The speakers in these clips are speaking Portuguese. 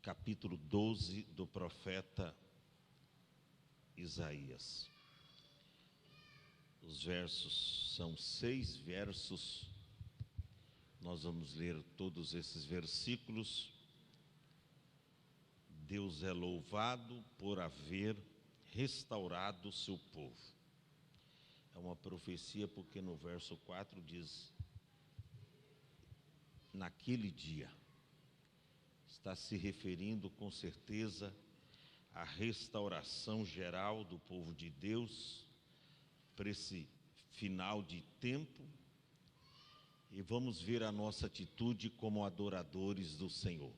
capítulo 12 do profeta Isaías. Os versos são 6 versos. Nós vamos ler todos esses versículos. Deus é louvado por haver restaurado o seu povo. É uma profecia porque no verso 4 diz: naquele dia. Está se referindo com certeza à restauração geral do povo de Deus para esse final de tempo. E vamos ver a nossa atitude como adoradores do Senhor.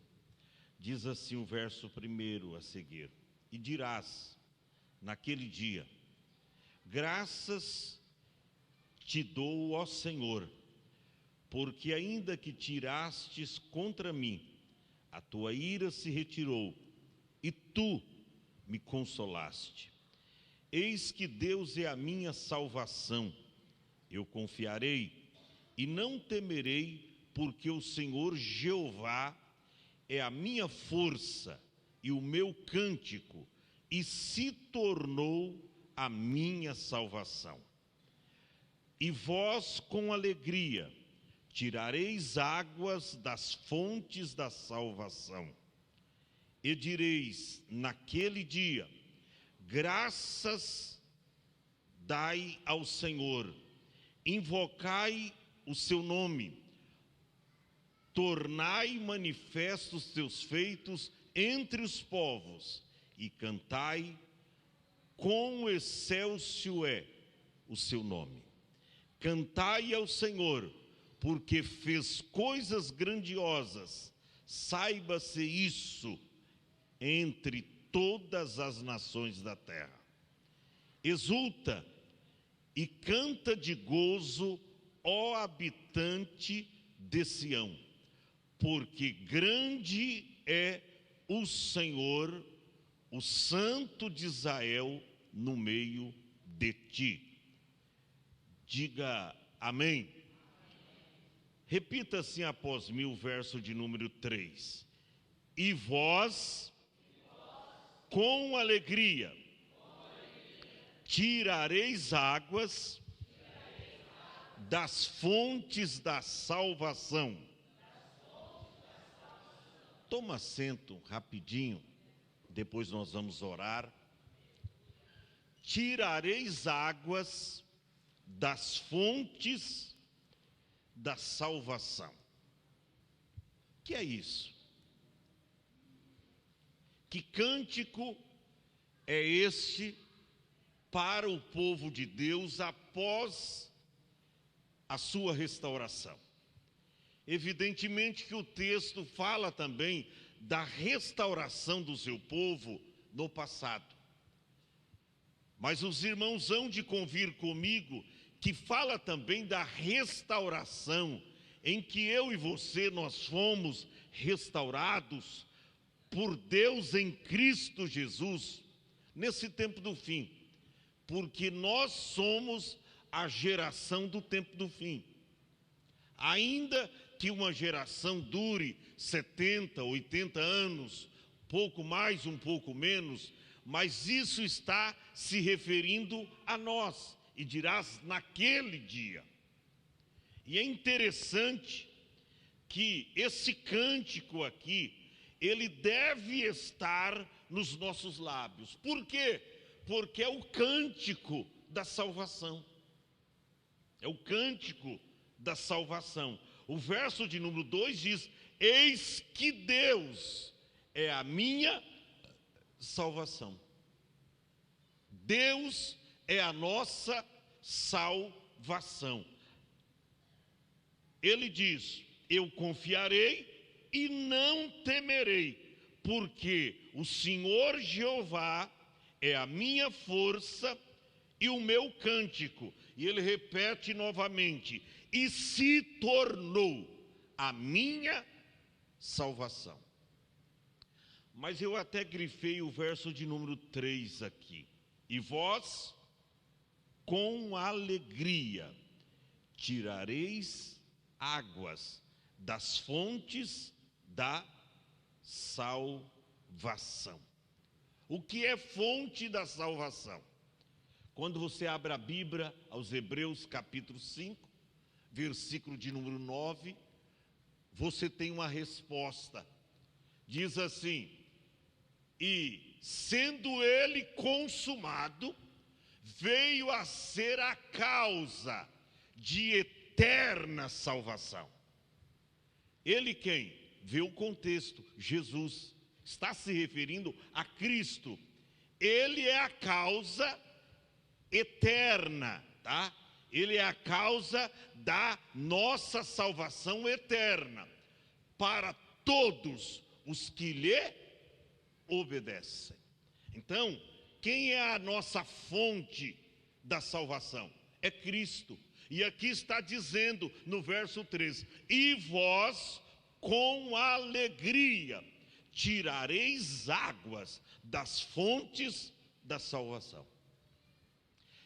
Diz assim o verso 1 a seguir: e dirás naquele dia: graças te dou, ó Senhor, porque ainda que tirastes contra mim, a tua ira se retirou, e tu me consolaste. Eis que Deus é a minha salvação. Eu confiarei e não temerei, porque o Senhor Jeová é a minha força e o meu cântico, e se tornou a minha salvação. E vós com alegria tirareis águas das fontes da salvação. E direis naquele dia: graças dai ao Senhor, invocai o seu nome, tornai manifestos os teus feitos entre os povos, e cantai: quão excelso é o seu nome. Cantai ao Senhor, porque fez coisas grandiosas, saiba-se isso entre todas as nações da terra. Exulta e canta de gozo, ó habitante de Sião, porque grande é o Senhor, o Santo de Israel, no meio de ti. Diga amém. Repita assim após mim o verso de número 3. E vós, com alegria, tirareis águas das fontes da salvação. Toma assento rapidinho, depois nós vamos orar. Tirareis águas das fontes da salvação. Que é isso? Que cântico é este para o povo de Deus após a sua restauração? Evidentemente que o texto fala também da restauração do seu povo no passado. Mas os irmãos hão de convir comigo que fala também da restauração em que eu e você, nós fomos restaurados por Deus em Cristo Jesus, nesse tempo do fim, porque nós somos a geração do tempo do fim. Ainda que uma geração dure 70, 80 anos, pouco mais, um pouco menos, mas isso está se referindo a nós. E dirás naquele dia. E é interessante que esse cântico aqui, ele deve estar nos nossos lábios. Por quê? Porque é o cântico da salvação. É o cântico da salvação. O verso de número 2 diz: eis que Deus é a minha salvação. Deus é a nossa salvação. Ele diz: eu confiarei e não temerei, porque o Senhor Jeová é a minha força e o meu cântico. E ele repete novamente: e se tornou a minha salvação. Mas eu até grifei o verso de número 3 aqui. E vós, com alegria, tirareis águas das fontes da salvação. salvação. O que é fonte da salvação? Quando você abre a Bíblia aos Hebreus capítulo 5, versículo de número 9, você tem uma resposta. Diz assim: e sendo ele consumado, veio a ser a causa de eterna salvação. Ele quem? Vê o contexto, Jesus está se referindo a Cristo. Ele é a causa eterna, tá? Ele é a causa da nossa salvação eterna para todos os que lhe obedecem. Então, quem é a nossa fonte da salvação? É Cristo. E aqui está dizendo no verso 13: e vós com alegria tirareis águas das fontes da salvação.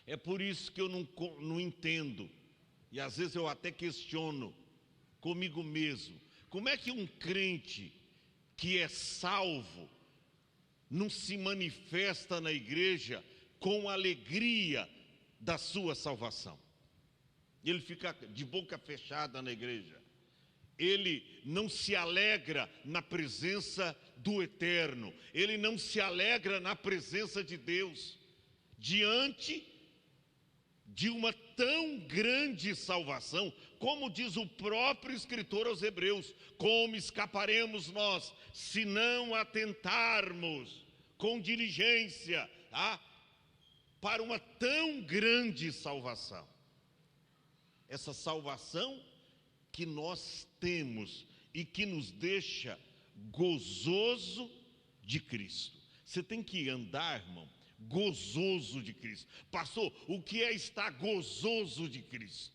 É por isso que eu não entendo, e às vezes eu até questiono comigo mesmo, como é que um crente que é salvo não se manifesta na igreja com alegria da sua salvação? Ele fica de boca fechada na igreja. Ele não se alegra na presença do Eterno. Ele não se alegra na presença de Deus. Diante de uma tão grande salvação, como diz o próprio escritor aos Hebreus: como escaparemos nós, se não atentarmos com diligência, para uma tão grande salvação? Essa salvação que nós temos e que nos deixa gozoso de Cristo. Você tem que andar, irmão, gozoso de Cristo. Pastor, o que é estar gozoso de Cristo?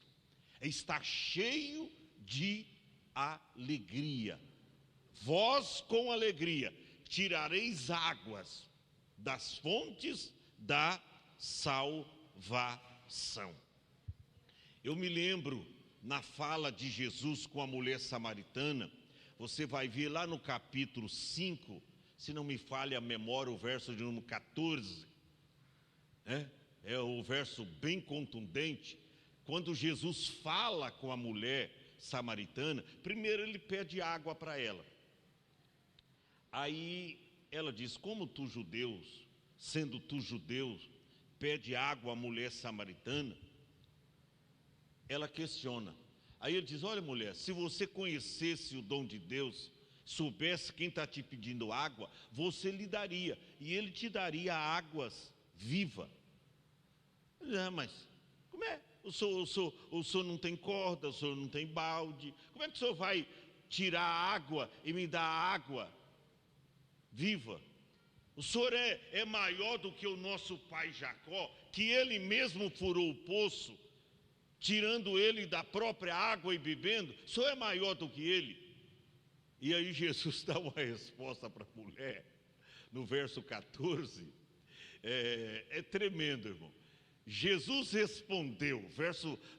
É estar cheio de alegria. Vós com alegria tirareis águas das fontes da salvação. Eu me lembro na fala de Jesus com a mulher samaritana. Você vai ver lá no capítulo 5, se não me falha a memória, o verso de número 14, é o verso bem contundente. Quando Jesus fala com a mulher samaritana, primeiro ele pede água para ela. Aí ela diz: como tu judeus, sendo tu judeu, pede água à mulher samaritana? Ela questiona. Aí ele diz: olha, mulher, se você conhecesse o dom de Deus, soubesse quem está te pedindo água, você lhe daria, e ele te daria águas vivas. Mas como é? O senhor não tem corda, o senhor não tem balde, como é que o senhor vai tirar água e me dar água viva? O senhor é maior do que o nosso pai Jacó, que ele mesmo furou o poço, tirando ele da própria água e bebendo. O senhor é maior do que ele? E aí Jesus dá uma resposta para a mulher, no verso 14, é tremendo, irmão. Jesus respondeu,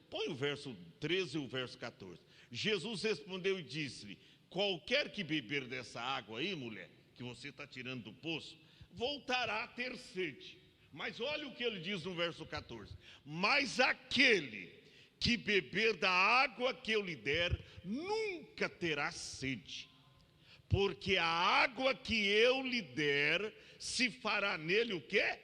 põe o verso 13 e o verso 14. Jesus respondeu e disse-lhe: qualquer que beber dessa água aí, mulher, que você está tirando do poço, voltará a ter sede. Mas olha o que ele diz no verso 14: mas aquele que beber da água que eu lhe der, nunca terá sede, porque a água que eu lhe der, se fará nele o quê?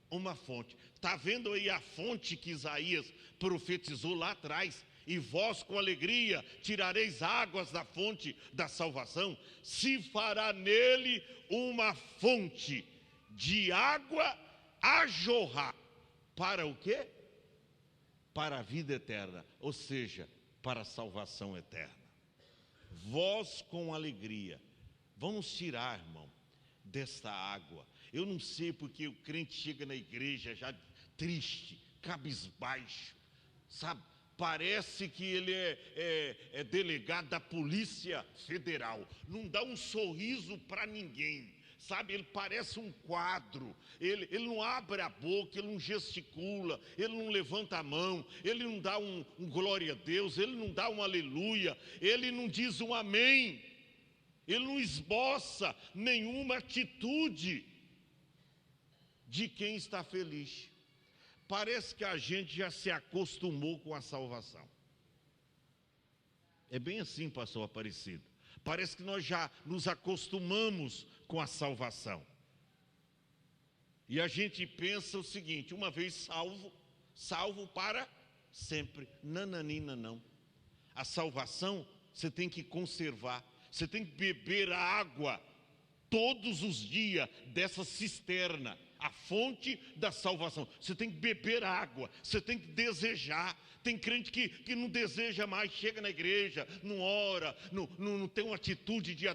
Uma fonte. Está vendo aí a fonte que Isaías profetizou lá atrás? E vós com alegria tirareis águas da fonte da salvação, se fará nele uma fonte de água a jorrar. Para o quê? Para a vida eterna, ou seja, para a salvação eterna. Vós com alegria, vamos tirar, irmão, desta água. Eu não sei porque o crente chega na igreja já triste, cabisbaixo, sabe? Parece que ele é delegado da Polícia Federal, não dá um sorriso para ninguém, sabe? Ele parece um quadro, ele não abre a boca, ele não gesticula, ele não levanta a mão, ele não dá um glória a Deus, ele não dá um aleluia, ele não diz um amém. ele não esboça nenhuma atitude de quem está feliz. Parece que a gente já se acostumou com a salvação. É bem assim, pastor Aparecido. Parece que nós já nos acostumamos com a salvação. E a gente pensa o seguinte: uma vez salvo, salvo para sempre. Nananina, não. A salvação você tem que conservar. Você tem que beber a água todos os dias dessa cisterna, a fonte da salvação. Você tem que beber água, você tem que desejar. Tem crente que não deseja mais, chega na igreja, não ora, não tem uma atitude de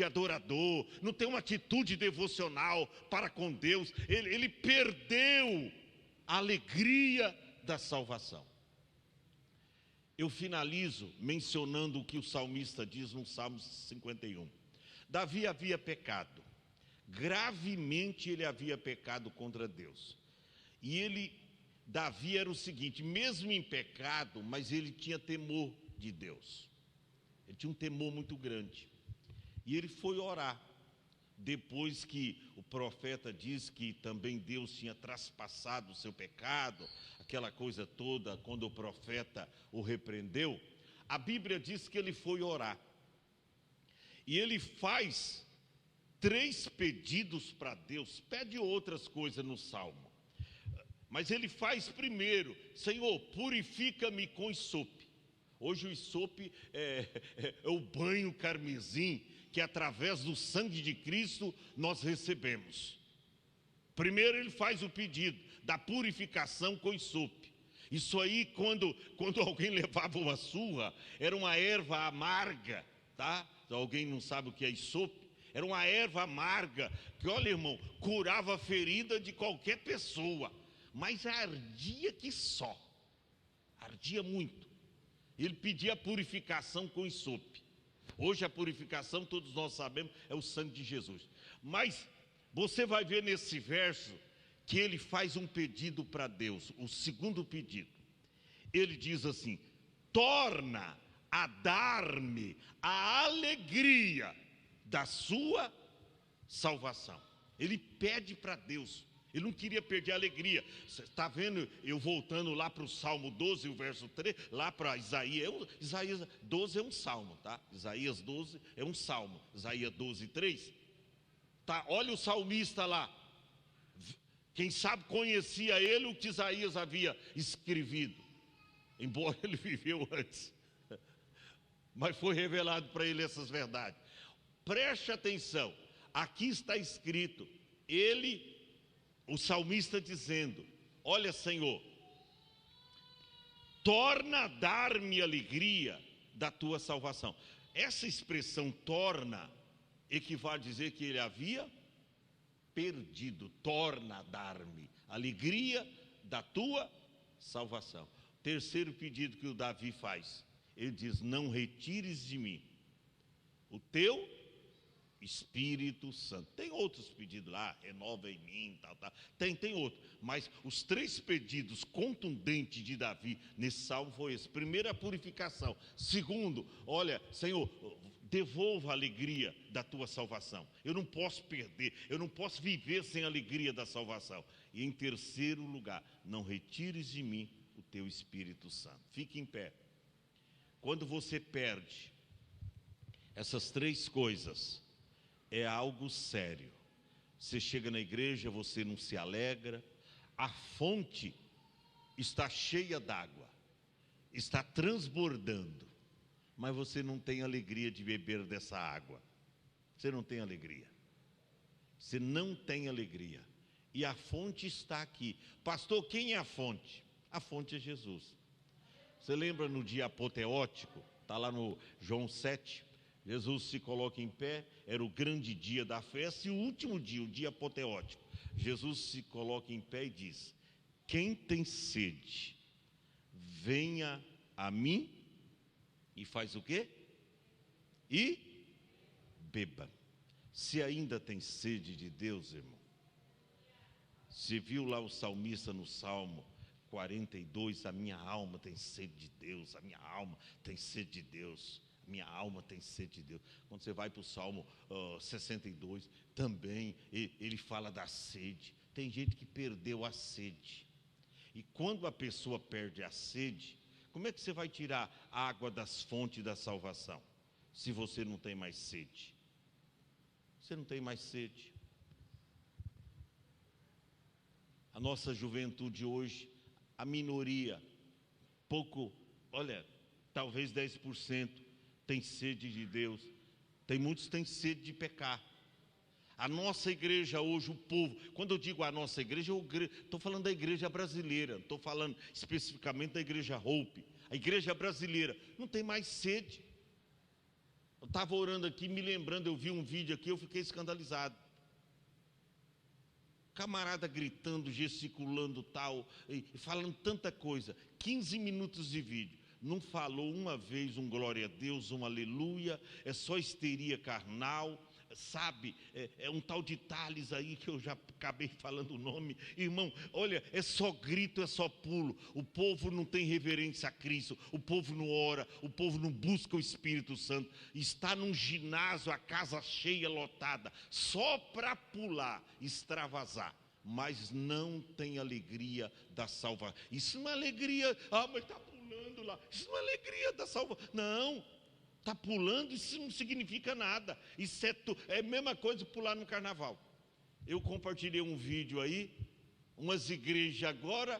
adorador, não tem uma atitude devocional para com Deus. Ele perdeu a alegria da salvação. Eu finalizo mencionando o que o salmista diz no Salmo 51. Davi havia pecado, gravemente ele havia pecado contra Deus. E Davi era o seguinte: mesmo em pecado, mas ele tinha temor de Deus. Ele tinha um temor muito grande. E ele foi orar. Depois que o profeta diz que também Deus tinha traspassado o seu pecado, aquela coisa toda, quando o profeta o repreendeu, a Bíblia diz que ele foi orar. E ele faz 3 pedidos para Deus, pede outras coisas no Salmo. Mas ele faz primeiro: Senhor, purifica-me com isope. Hoje o isope é o banho carmesim que através do sangue de Cristo nós recebemos. Primeiro ele faz o pedido da purificação com isope. Isso aí, quando alguém levava uma surra, era uma erva amarga, tá? Se alguém não sabe o que é isope, era uma erva amarga que, olha, irmão, curava a ferida de qualquer pessoa. Mas ardia que só, ardia muito. Ele pedia a purificação com isope. Hoje a purificação, todos nós sabemos, é o sangue de Jesus. Mas você vai ver nesse verso que ele faz um pedido para Deus, o segundo pedido. Ele diz assim: torna a dar-me a alegria da sua salvação. Ele pede para Deus. Ele não queria perder a alegria. Você está vendo, eu voltando lá para o Salmo 12, o verso 3, lá para Isaías. Isaías 12 é um salmo, tá? Isaías 12 é um salmo. Isaías 12, 3. Tá, olha o salmista lá. Quem sabe conhecia ele o que Isaías havia escrevido. Embora ele viveu antes. Mas foi revelado para ele essas verdades. Preste atenção. Aqui está escrito, o salmista dizendo: olha, Senhor, torna a dar-me alegria da tua salvação. Essa expressão torna equivale a dizer que ele havia perdido. Torna a dar-me alegria da tua salvação. Terceiro pedido que o Davi faz, ele diz: não retires de mim o teu Espírito Santo. Tem outros pedidos lá, renova em mim, tal. Tem outro. Mas os 3 pedidos contundentes de Davi nesse salmo foi esse. Primeiro, a purificação. Segundo, olha, Senhor, devolva a alegria da tua salvação. Eu não posso perder, eu não posso viver sem a alegria da salvação. E em terceiro lugar, não retires de mim o teu Espírito Santo. Fique em pé. Quando você perde essas 3 coisas, é algo sério. Você chega na igreja, você não se alegra, a fonte está cheia d'água, está transbordando, mas você não tem alegria de beber dessa água. Você não tem alegria. Você não tem alegria. E a fonte está aqui. Pastor, quem é a fonte? A fonte é Jesus. Você lembra no dia apoteótico? Está lá no João 7. Jesus se coloca em pé, era o grande dia da festa, e o último dia, o dia apoteótico. Jesus se coloca em pé e diz: quem tem sede, venha a mim e faz o quê? E beba. Se ainda tem sede de Deus, irmão. Você viu lá o salmista no Salmo 42, a minha alma tem sede de Deus, a minha alma tem sede de Deus. minha alma tem sede de Deus. Quando você vai para o Salmo 62, também ele fala da sede. Tem gente que perdeu a sede. E quando a pessoa perde a sede, como é que você vai tirar a água das fontes da salvação? Se você não tem mais sede. Você não tem mais sede. A nossa juventude hoje, a minoria, talvez 10% tem sede de Deus. Tem muitos que têm sede de pecar. A nossa igreja hoje, o povo, quando eu digo a nossa igreja, eu estou falando da igreja brasileira, não estou falando especificamente da igreja Hope. A igreja brasileira não tem mais sede. Eu estava orando aqui, me lembrando, eu vi um vídeo aqui, eu fiquei escandalizado. Camarada gritando, gesticulando tal, e falando tanta coisa. 15 minutos de vídeo. Não falou uma vez um glória a Deus, um aleluia, é só histeria carnal, sabe? É um tal de Tales aí que eu já acabei falando o nome. Irmão, olha, é só grito, é só pulo. O povo não tem reverência a Cristo, o povo não ora, o povo não busca o Espírito Santo. Está num ginásio, a casa cheia, lotada, só para pular, extravasar. Mas não tem alegria da salvação. Isso não é alegria, mas está pulando lá. Isso não é alegria da salvação. Não, está pulando, isso não significa nada. Isso é a mesma coisa que pular no carnaval. Eu compartilhei um vídeo aí, umas igrejas agora,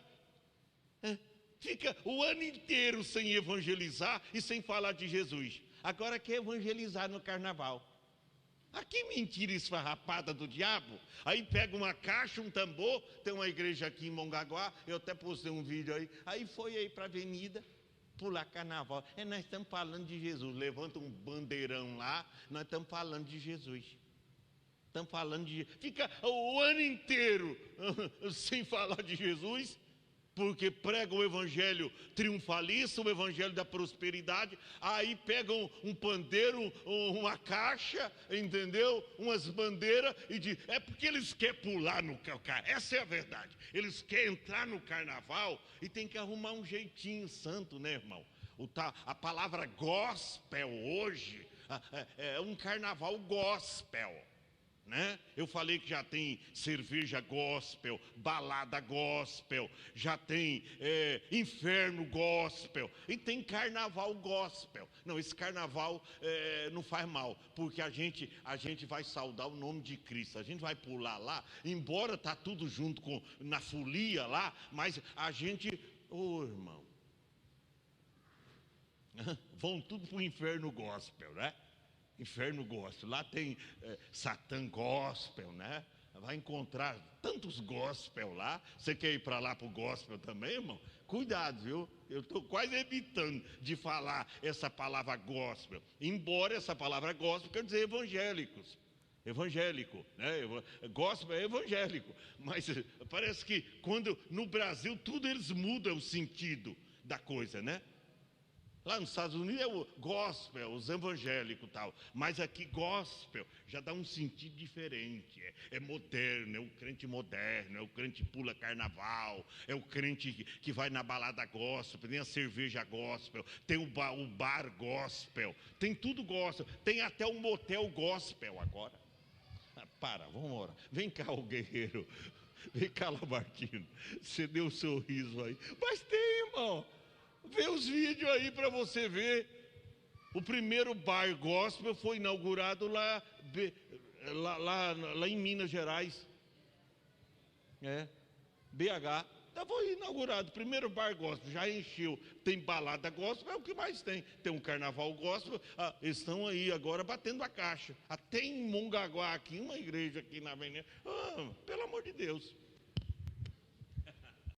fica o ano inteiro sem evangelizar e sem falar de Jesus. Agora quer evangelizar no carnaval. Que mentira esfarrapada do diabo. Aí pega uma caixa, um tambor. Tem uma igreja aqui em Mongaguá, eu até postei um vídeo aí foi aí para a avenida pular carnaval. Nós estamos falando de Jesus. Levanta um bandeirão lá, nós estamos falando de Jesus. Estamos falando de Jesus. Fica o ano inteiro sem falar de Jesus, porque pregam o evangelho triunfalista, o evangelho da prosperidade. Aí pegam um pandeiro, uma caixa, entendeu? Umas bandeiras e dizem, é porque eles querem pular no carnaval. Essa é a verdade. Eles querem entrar no carnaval e tem que arrumar um jeitinho santo, né, irmão? A palavra gospel hoje é um carnaval gospel. Né? Eu falei que já tem cerveja gospel, balada gospel, já tem inferno gospel e tem carnaval gospel. Não, esse carnaval não faz mal, porque a gente vai saudar o nome de Cristo. A gente vai pular lá, embora tá tudo junto na folia lá, mas a gente, irmão, vão tudo para o inferno gospel, né? Inferno gospel, lá tem Satã gospel, né? Vai encontrar tantos gospel lá. Você quer ir para lá para o gospel também, irmão? Cuidado, viu? Eu estou quase evitando de falar essa palavra gospel, embora essa palavra gospel quer dizer evangélicos. Evangélico, né? Gospel é evangélico, mas parece que quando no Brasil tudo eles mudam o sentido da coisa, né? Lá nos Estados Unidos é o gospel, os evangélicos e tal. Mas aqui gospel já dá um sentido diferente. É moderno, é o crente moderno, é o crente que pula carnaval, é o crente que vai na balada gospel, tem a cerveja gospel, tem o bar gospel, tem tudo gospel, tem até o motel gospel agora. Vamos orar. Vem cá, o guerreiro. Vem cá, Lamartino. Você deu um sorriso aí. Mas tem, irmão. Vê os vídeos aí para você ver. O primeiro bar gospel foi inaugurado lá em Minas Gerais. BH. Foi inaugurado o primeiro bar gospel, já encheu. Tem balada gospel, é o que mais tem. Tem um carnaval gospel, eles estão aí agora batendo a caixa. Até em Mongaguá aqui, uma igreja aqui na avenida. Pelo amor de Deus.